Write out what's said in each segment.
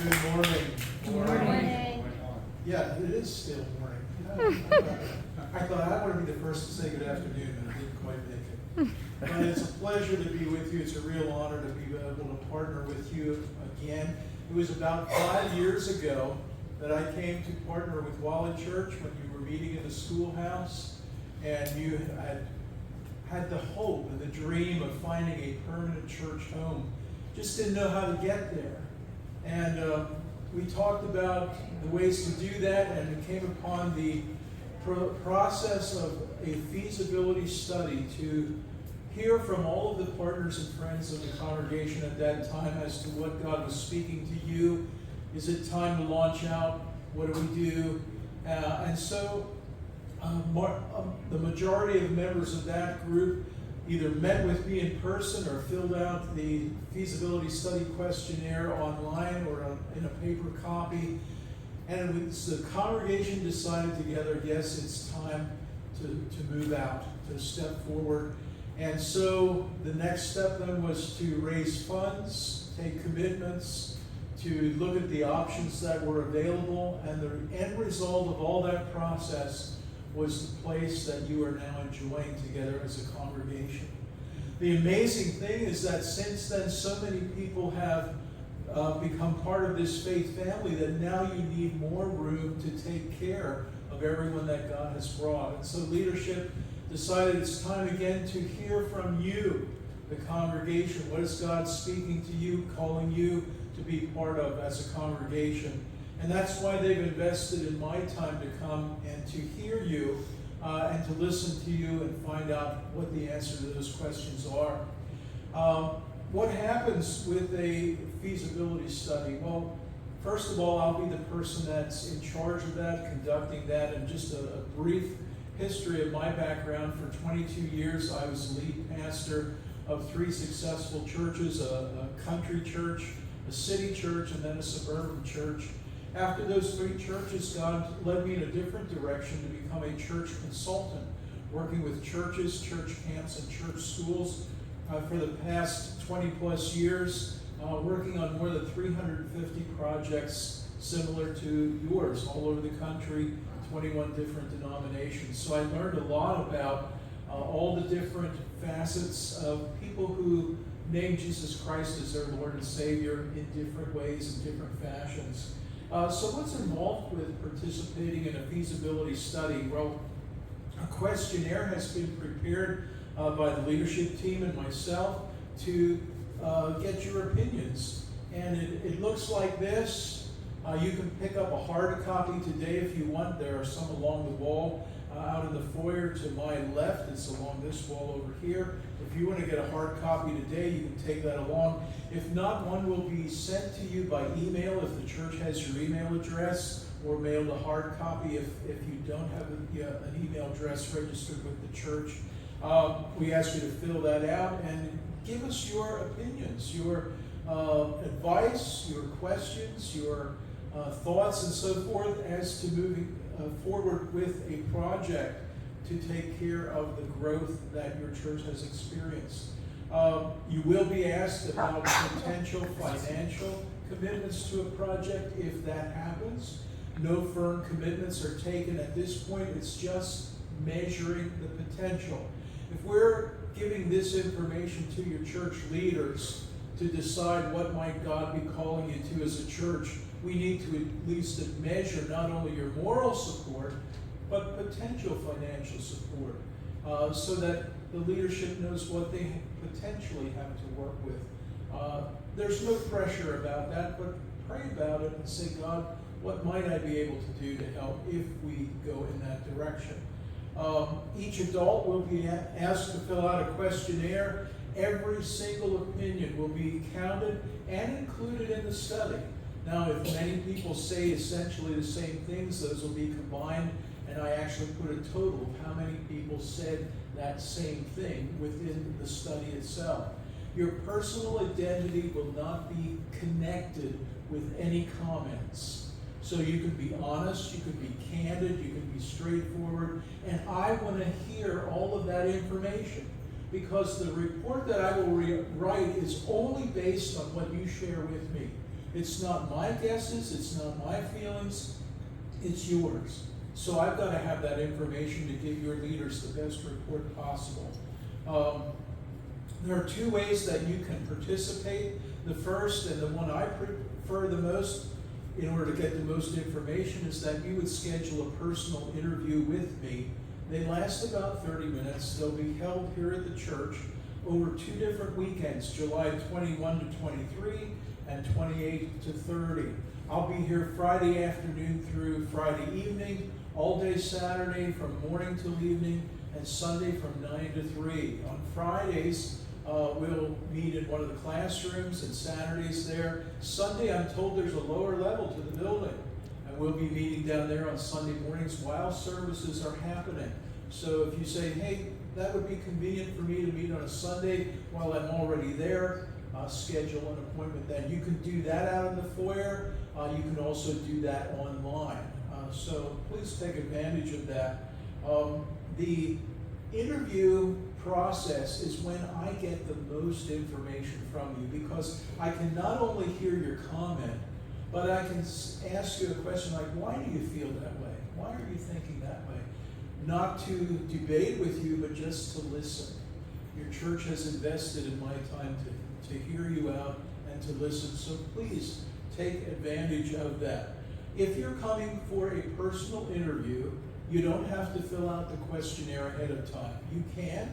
Good morning. Morning. Yeah, it is still morning. I thought I want to be the first to say good afternoon, and I didn't quite make it. But it's a pleasure to be with you. It's a real honor to be able to partner with you again. It was about 5 years ago that I came to partner with Wally Church when you were meeting in the schoolhouse, and you had the hope and the dream of finding a permanent church home. Just didn't know how to get there. And we talked about the ways to do that, and we came upon the process of a feasibility study to hear from all of the partners and friends of the congregation at that time as to what God was speaking to you. Is it time to launch out? What do we do? And so the majority of members of that group either met with me in person or filled out the feasibility study questionnaire online or in a paper copy. And the congregation decided together, yes, it's time to move out, to step forward. And so the next step then was to raise funds, take commitments, to look at the options that were available, and the end result of all that process was the place that you are now enjoying together as a congregation. The amazing thing is that since then, so many people have become part of this faith family that now you need more room to take care of everyone that God has brought. And so leadership decided it's time again to hear from you, the congregation. What is God speaking to you, calling you to be part of as a congregation? And that's why they've invested in my time to come and to hear you and to listen to you and find out what the answer to those questions are. What happens with a feasibility study? Well, first of all, I'll be the person that's in charge of that, conducting that, and just a brief history of my background. For 22 years, I was lead pastor of 3 successful churches, a country church, a city church, and then a suburban church. After those 3 churches, God led me in a different direction to become a church consultant, working with churches, church camps, and church schools for the past 20 plus years, working on more than 350 projects similar to yours all over the country, 21 different denominations. So I learned a lot about all the different facets of people who name Jesus Christ as their Lord and Savior in different ways and different fashions. So what's involved with participating in a feasibility study? Well, a questionnaire has been prepared by the leadership team and myself to get your opinions. And it looks like this. You can pick up a hard copy today if you want. There are some along the wall out in the foyer to my left. It's along this wall over here. If you want to get a hard copy today, you can take that along. If not, one will be sent to you by email if the church has your email address, or mailed a hard copy if you don't have an email address registered with the church. We ask you to fill that out and give us your opinions, your advice, your questions, your thoughts and so forth as to moving forward with a project to take care of the growth that your church has experienced. You will be asked about potential financial commitments to a project if that happens. No firm commitments are taken at this point. It's just measuring the potential. If we're giving this information to your church leaders to decide what might God be calling you to as a church, we need to at least measure not only your moral support, but potential financial support, so that the leadership knows what they potentially have to work with. There's no pressure about that, but pray about it and say, God, what might I be able to do to help if we go in that direction? Each adult will be asked to fill out a questionnaire. Every single opinion will be counted and included in the study. Now, if many people say essentially the same things, those will be combined, and I actually put a total of how many people said that same thing within the study itself. Your personal identity will not be connected with any comments. So you can be honest, you can be candid, you can be straightforward, and I want to hear all of that information, because the report that I will write is only based on what you share with me. It's not my guesses, it's not my feelings, it's yours. So I've got to have that information to give your leaders the best report possible. There are two ways that you can participate. The first, and the one I prefer the most in order to get the most information, is that you would schedule a personal interview with me. They last about 30 minutes. They'll be held here at the church over 2 different weekends, July 21 to 23 and 28 to 30. I'll be here Friday afternoon through Friday evening, all day Saturday from morning till evening, and Sunday from 9 to 3. On Fridays, we'll meet in one of the classrooms, and Saturdays there. Sunday, I'm told there's a lower level to the building, and we'll be meeting down there on Sunday mornings while services are happening. So if you say, hey, that would be convenient for me to meet on a Sunday while I'm already there, schedule an appointment then. You can do that out in the foyer. You can also do that online. So please take advantage of that. The interview process is when I get the most information from you, because I can not only hear your comment, but I can ask you a question like, why do you feel that way? Why are you thinking that way? Not to debate with you, but just to listen. Your church has invested in my time to hear you out and to listen, so please take advantage of that. If you're coming for a personal interview, you don't have to fill out the questionnaire ahead of time. You can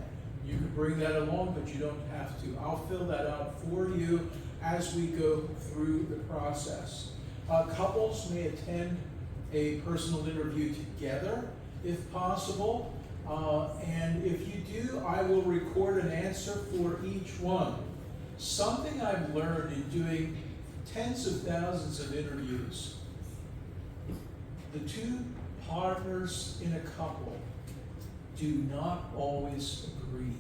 bring that along, but you don't have to. I'll fill that out for you as we go through the process. Couples may attend a personal interview together, if possible. And if you do, I will record an answer for each one. Something I've learned in doing tens of thousands of interviews, the two partners in a couple do not always agree.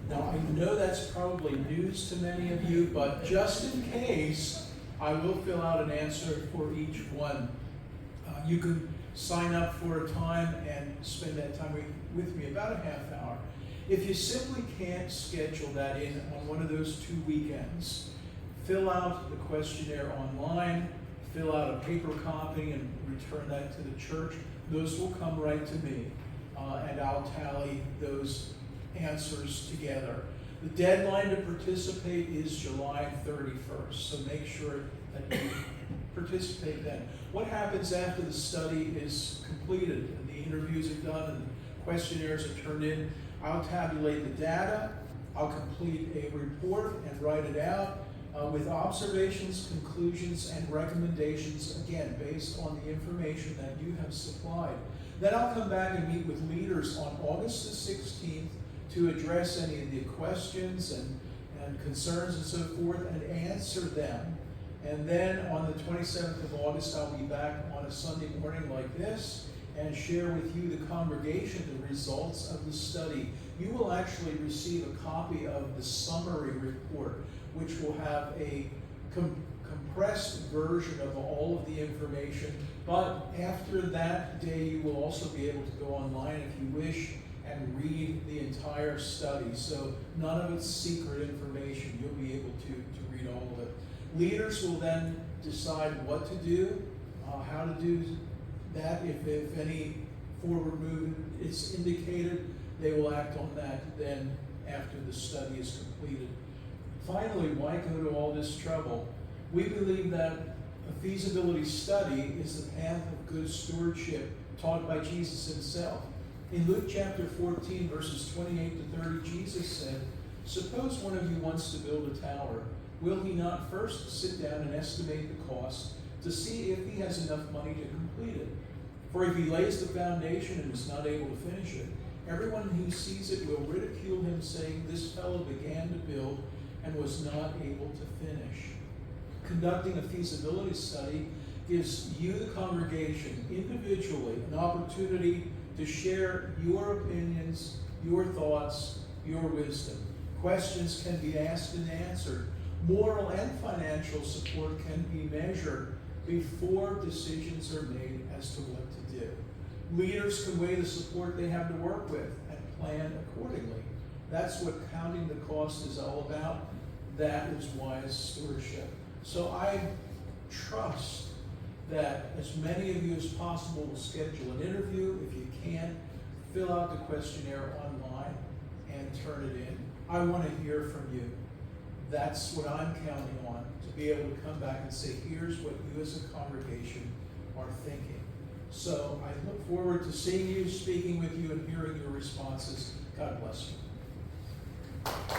Now, I know that's probably news to many of you, but just in case, I will fill out an answer for each one. You can sign up for a time and spend that time with me, about a half hour. If you simply can't schedule that in on one of those 2 weekends, fill out the questionnaire online, fill out a paper copy, and return that to the church. Those will come right to me, and I'll tally those answers together. The deadline to participate is July 31st, so make sure that you participate then. What happens after the study is completed and the interviews are done and the questionnaires are turned in? I'll tabulate the data, I'll complete a report and write it out with observations, conclusions, and recommendations, again, based on the information that you have supplied. Then I'll come back and meet with leaders on August the 16th to address any of the questions and concerns and so forth and answer them. And then on the 27th of August, I'll be back on a Sunday morning like this and share with you, the congregation, the results of the study. You will actually receive a copy of the summary report, which will have a compressed version of all of the information. But after that day, you will also be able to go online if you wish and read the entire study. So none of it's secret information. You'll be able to read all of it. Leaders will then decide what to do, how to do that. If any forward movement is indicated, they will act on that then after the study is completed. Finally, why go to all this trouble? We believe that a feasibility study is the path of good stewardship taught by Jesus himself. In Luke chapter 14, verses 28 to 30, Jesus said, "Suppose one of you wants to build a tower. Will he not first sit down and estimate the cost to see if he has enough money to complete it? For if he lays the foundation and is not able to finish it, everyone who sees it will ridicule him, saying, 'This fellow began to build and was not able to finish.'" Conducting a feasibility study gives you, the congregation, individually an opportunity to share your opinions, your thoughts, your wisdom. Questions can be asked and answered. Moral and financial support can be measured before decisions are made as to what to do. Leaders can weigh the support they have to work with and plan accordingly. That's what counting the cost is all about. That is wise stewardship. So I trust that as many of you as possible will schedule an interview. If you can, fill out the questionnaire online and turn it in. I want to hear from you. That's what I'm counting on, to be able to come back and say, here's what you as a congregation are thinking. So I look forward to seeing you, speaking with you, and hearing your responses. God bless you.